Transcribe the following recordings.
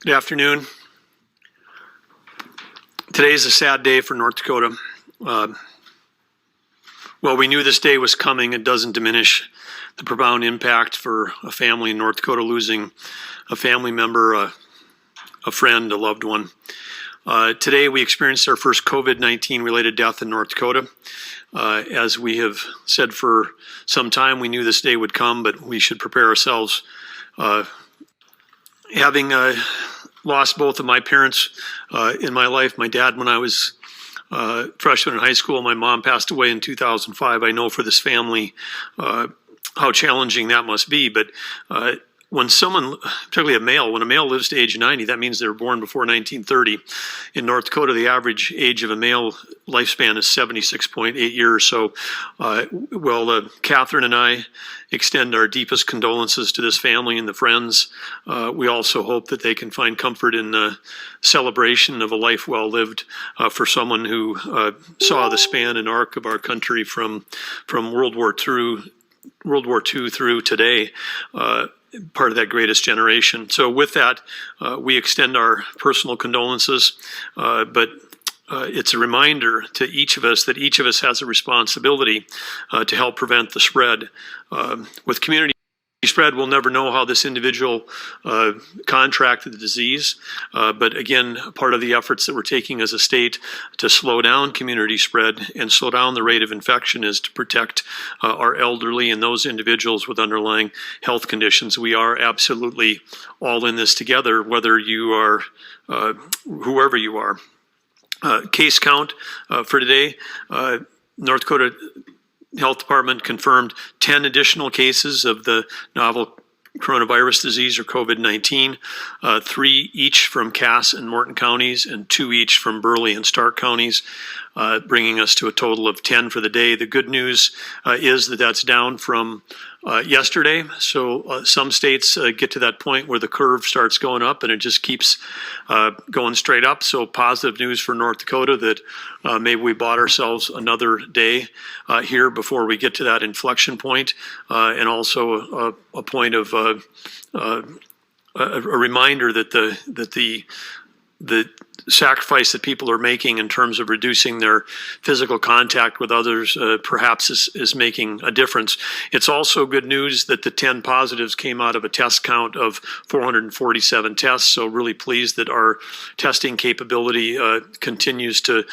Good afternoon. Today is a sad day for North Dakota. While we knew this day was coming, it doesn't diminish the profound impact for a family in North Dakota losing a family member, a friend, a loved one. Today we experienced our first COVID-19 related death in North Dakota. As we have said for some time, we knew this day would come, but we should prepare ourselves. Having lost both of my parents in my life, my dad when I was freshman in high school, my mom passed away in 2005. I know for this family how challenging that must be, but when someone, particularly when a male lives to age 90, that means they were born before 1930. In North Dakota, the average age of a male lifespan is 76.8 years. So, Catherine and I extend our deepest condolences to this family and the friends. We also hope that they can find comfort in the celebration of a life well lived for someone who saw the span and arc of our country from World War II through today. Part of that greatest generation. So with that, we extend our personal condolences, but it's a reminder to each of us that each of us has a responsibility to help prevent the spread. With community spread, we'll never know how this individual contracted the disease, but again, part of the efforts that we're taking as a state to slow down community spread and slow down the rate of infection is to protect our elderly and those individuals with underlying health conditions. We are absolutely all in this together, whether you are, whoever you are. Case count for today, North Dakota Health Department confirmed 10 additional cases of the novel coronavirus disease or COVID-19, 3 each from Cass and Morton counties and 2 each from Burleigh and Stark counties, bringing us to a total of 10 for the day. The good news is that that's down from yesterday. So some states get to that point where the curve starts going up and it just keeps going straight up. So positive news for North Dakota that maybe we bought ourselves another day here before we get to that inflection point, and also a point of a reminder that the sacrifice that people are making in terms of reducing their physical contact with others perhaps is making a difference. It's also good news that the 10 positives came out of a test count of 447 tests, so really pleased that our testing capability continues to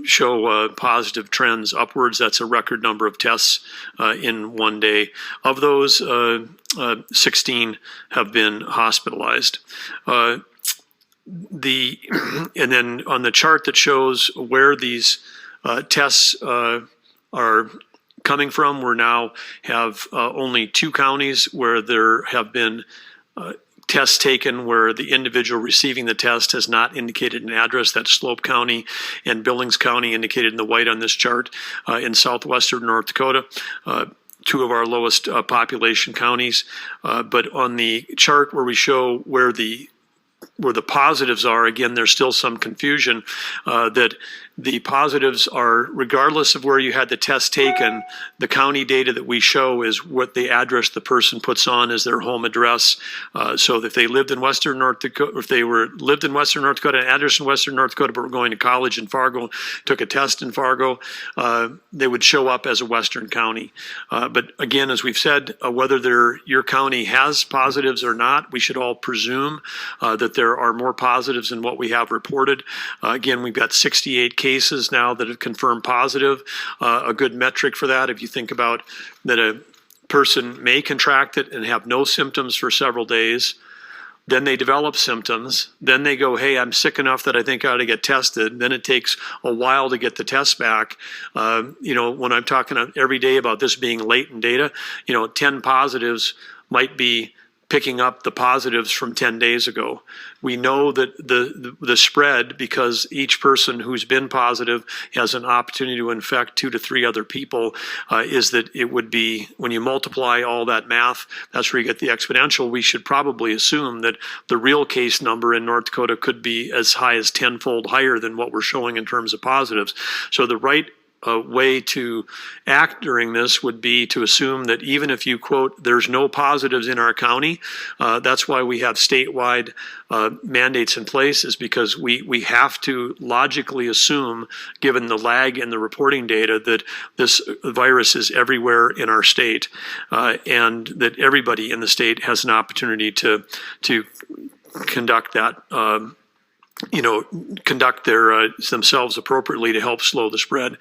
show positive trends upwards. That's a record number of tests in one day. Of those, 16 have been hospitalized. And then on the chart that shows where these tests are coming from, we now have only 2 counties where there have been tests taken where the individual receiving the test has not indicated an address. That's Slope County and Billings County, indicated in the white on this chart, in southwestern North Dakota. 2 of our lowest population counties. But on the chart where we show where the positives are, again, there's still some confusion that the positives are, regardless of where you had the test taken, the county data that we show is what the address the person puts on as their home address. So if they lived in Western North Dakota, if they lived in Western North Dakota, an address in Western North Dakota, but were going to college in Fargo, took a test in Fargo, they would show up as a Western county. But again, as we've said, whether your county has positives or not, we should all presume that there are more positives than what we have reported. Again, we've got 68 cases now that have confirmed positive. A good metric for that, if you think about that a person may contract it and have no symptoms for several days, then they develop symptoms, then they go, hey, I'm sick enough that I think I ought to get tested. Then it takes a while to get the test back. When I'm talking every day about this being latent data, 10 positives might be picking up the positives from 10 days ago. We know that the spread, because each person who's been positive has an opportunity to infect 2 to 3 other people, is that it would be, when you multiply all that math, that's where you get the exponential. We should probably assume that the real case number in North Dakota could be as high as 10-fold higher than what we're showing in terms of positives. So the right way to act during this would be to assume that even if you quote, there's no positives in our county, that's why we have statewide mandates in place, is because we have to logically assume, given the lag in the reporting data, that this virus is everywhere in our state, and that everybody in the state has an opportunity to conduct that, conduct themselves appropriately to help slow the spread.